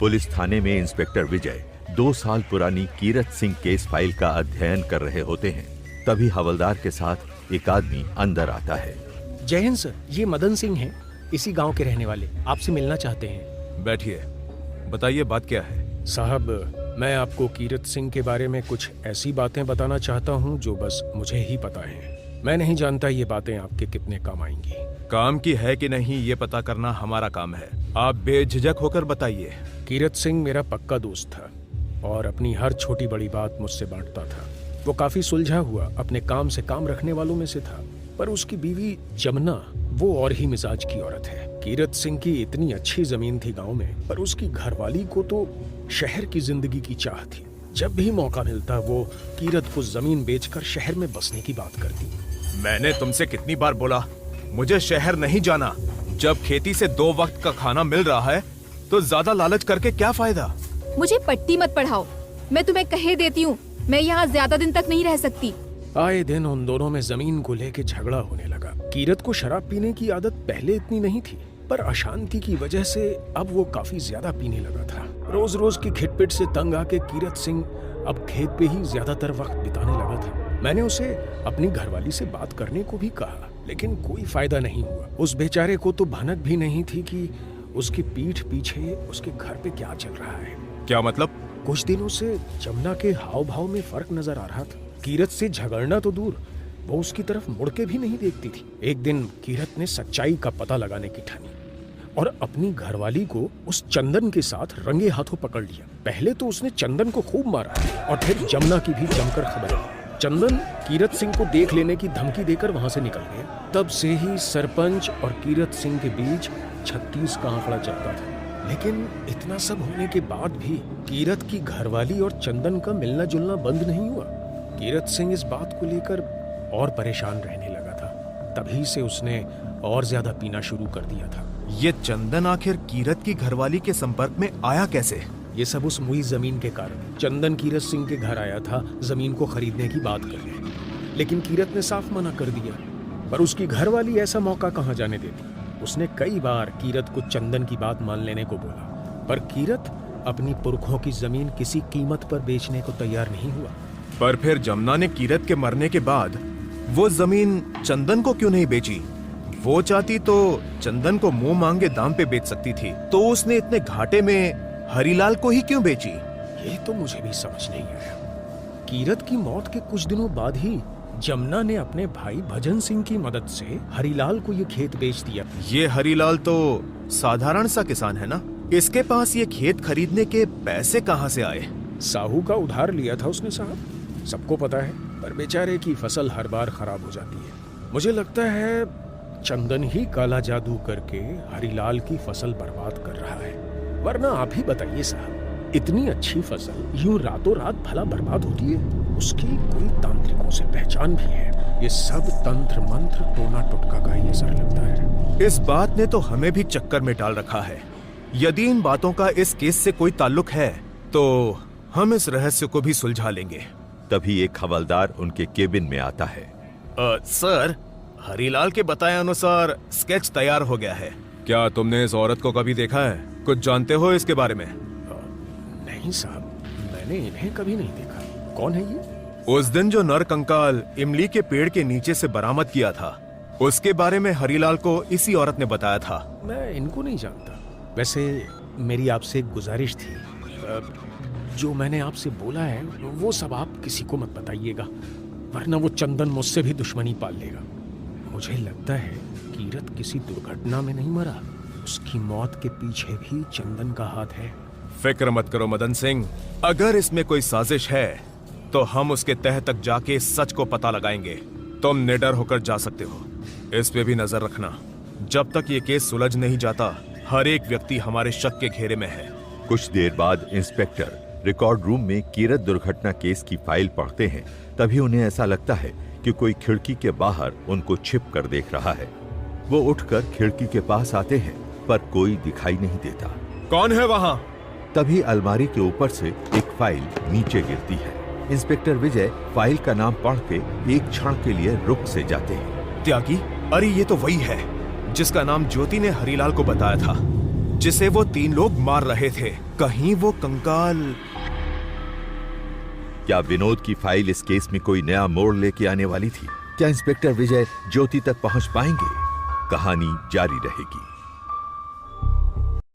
Police थाने में inspector विजय 2 साल पुरानी कीरत सिंह केस फाइल का अध्ययन कर रहे होते हैं। तभी हवलदार के साथ एक आदमी अंदर आता है। जय हिंद सर, ये मदन सिंह हैं, इसी गांव के रहने वाले, आपसे मिलना चाहते हैं। बैठिए, बताइए बात क्या है। साहब, मैं आपको कीरत सिंह के बारे में कुछ ऐसी बातें बताना चाहता हूँ जो बस मुझे ही पता है। मैं नहीं जानता ये बातें आपके कितने काम आएंगी। काम की है कि नहीं ये पता करना हमारा काम है, आप बेझिझक होकर बताइए। कीरत सिंह मेरा पक्का दोस्त था और अपनी हर छोटी बड़ी बात मुझसे बांटता था। वो काफी सुलझा हुआ, अपने काम से काम रखने वालों में से था। पर उसकी बीवी जमुना, वो और ही मिजाज की औरत है। कीरत सिंह की इतनी अच्छी जमीन थी गांव में, पर उसकी घरवाली को तो शहर की जिंदगी की चाह थी। जब भी मौका मिलता वो कीरत को जमीन बेचकर शहर में बसने की बात करती। मैंने तुमसे कितनी बार बोला मुझे शहर नहीं जाना। जब खेती से 2 वक्त का खाना मिल रहा है तो ज्यादा लालच करके क्या फायदा। मुझे पट्टी मत पढ़ाओ, मैं तुम्हें कहे देती हूँ, मैं यहाँ ज्यादा दिन तक नहीं रह सकती। आए दिन उन दोनों में जमीन को लेके झगड़ा होने लगा। कीरत को शराब पीने की आदत पहले इतनी नहीं थी, पर अशांति की वजह से अब वो काफी ज्यादा पीने लगा था। रोज रोज की खिटपिट से तंग आके कीरत सिंह अब खेत पे ही ज्यादातर वक्त बिताने लगा था। मैंने उसे अपनी घरवाली से बात करने को भी कहा, लेकिन कोई फायदा नहीं हुआ। उस बेचारे को तो भनक भी नहीं थी कि उसकी पीठ पीछे उसके घर पे क्या चल रहा है। क्या मतलब? कुछ दिनों से जमुना के हाव भाव में फर्क नजर आ रहा था। कीरत से झगड़ना तो दूर, वो उसकी तरफ मुड़ के भी नहीं देखती थी। एक दिन कीरत ने सच्चाई का पता लगाने की ठानी और अपनी घरवाली को उस चंदन के साथ रंगे हाथों पकड़ लिया। पहले तो उसने चंदन को खूब मारा और फिर जमुना की भी जमकर खबर ली। चंदन कीरत सिंह को देख लेने की धमकी देकर वहां से निकल गया। तब से ही सरपंच और कीरत सिंह के बीच 36 का आंकड़ा चलता था। लेकिन इतना सब होने के बाद भी कीरत की घरवाली और चंदन का मिलना जुलना बंद नहीं हुआ। कीरत सिंह इस बात को लेकर और परेशान रहने लगा था। तभी से उसने और ज्यादा पीना शुरू कर दिया था। ये चंदन आखिर कीरत की घरवाली के संपर्क में आया कैसे? ये सब उस मुई जमीन के कारण। चंदन कीरत सिंह के घर आया था जमीन को खरीदने की बात करने, लेकिन कीरत ने साफ मना कर दिया। पर उसकी घरवाली ऐसा मौका कहाँ जाने देती। उसने कई बार कीरत को चंदन की बात मान लेने को बोला, पर कीरत अपनी पुरखों की जमीन किसी कीमत पर बेचने को तैयार नहीं हुआ। पर फिर जमुना ने कीरत के मरने के बाद वो जमीन चंदन को क्यों नहीं बेची? वो चाहती तो चंदन को मुंह मांगे दाम पे बेच सकती थी, तो उसने इतने घाटे में हरिलाल को ही क्यों बेची? ये तो मुझे भी समझ नहीं आया। कीरत की मौत के कुछ दिनों बाद ही जमुना ने अपने भाई भजन सिंह की मदद से हरिलाल को ये खेत बेच दिया। ये हरिलाल तो साधारण सा किसान है ना, इसके पास ये खेत खरीदने के पैसे कहाँ से आए? साहू का उधार लिया था उसने साहब, सबको पता है। पर बेचारे की फसल हर बार खराब हो जाती है। मुझे लगता है चंदन ही काला जादू करके हरिलाल की फसल बर्बाद कर रहा है। वरना आप ही बताइए साहब, इतनी अच्छी फसल यूं रातों रात भला बर्बाद होती है? उसकी कोई तांत्रिकों से पहचान भी है। ये सब तंत्र मंत्र टोना टुटका का ही असर लगता है। इस बात ने तो हमें भी चक्कर में डाल रखा है। यदि इन बातों का इस केस से कोई ताल्लुक है तो हम इस रहस्य को भी सुलझा लेंगे। तभी एक हवलदार उनके केबिन में आता है। सर, हरिलाल के बताए अनुसार स्केच तैयार हो गया है। क्या तुमने इस औरत को कभी देखा है? कुछ जानते हो इसके बारे में? नहीं साहब, मैंने इन्हें कभी नहीं देखा। कौन है ये? उस दिन जो नर कंकाल इमली के पेड़ के नीचे से बरामद किया था, उसके बारे में हरिलाल को इसी औरत ने बताया था। मैं इनको नहीं जानता। वैसे मेरी आपसे एक गुजारिश थी, जो मैंने आपसे बोला है वो सब आप किसी को मत बताइएगा, वरना वो चंदन मुझसे भी दुश्मनी पाल लेगा। मुझे लगता है कीरत किसी दुर्घटना में नहीं मरा, उसकी मौत के पीछे भी चंदन का हाथ है। फिक्र मत करो मदन सिंह, अगर इसमें कोई साजिश है तो हम उसके तह तक जाके सच को पता लगाएंगे। तुम निडर होकर जा सकते हो, इस पे भी नजर रखना। जब तक ये केस सुलझ नहीं जाता, हर एक व्यक्ति हमारे शक के घेरे में है। कुछ देर बाद इंस्पेक्टर रिकॉर्ड रूम में कीरत दुर्घटना केस की फाइल पढ़ते हैं। तभी उन्हें ऐसा लगता है कि कोई खिड़की के बाहर उनको छिप कर देख रहा है। वो उठकर खिड़की के पास आते हैं, पर कोई दिखाई नहीं देता। कौन है वहाँ? तभी अलमारी के ऊपर से एक फाइल नीचे गिरती है। इंस्पेक्टर विजय फाइल का नाम पढ़ के एक क्षण के लिए रुक से जाते हैं। त्यागी? अरे ये तो वही है जिसका नाम ज्योति ने हरिलाल को बताया था। जिसे वो 3 लोग मार रहे थे। कहीं वो कंकाल। क्या विनोद की फाइल इस केस में कोई नया मोड़ लेके आने वाली थी? क्या इंस्पेक्टर विजय ज्योति तक पहुंच पाएंगे? कहानी जारी रहेगी।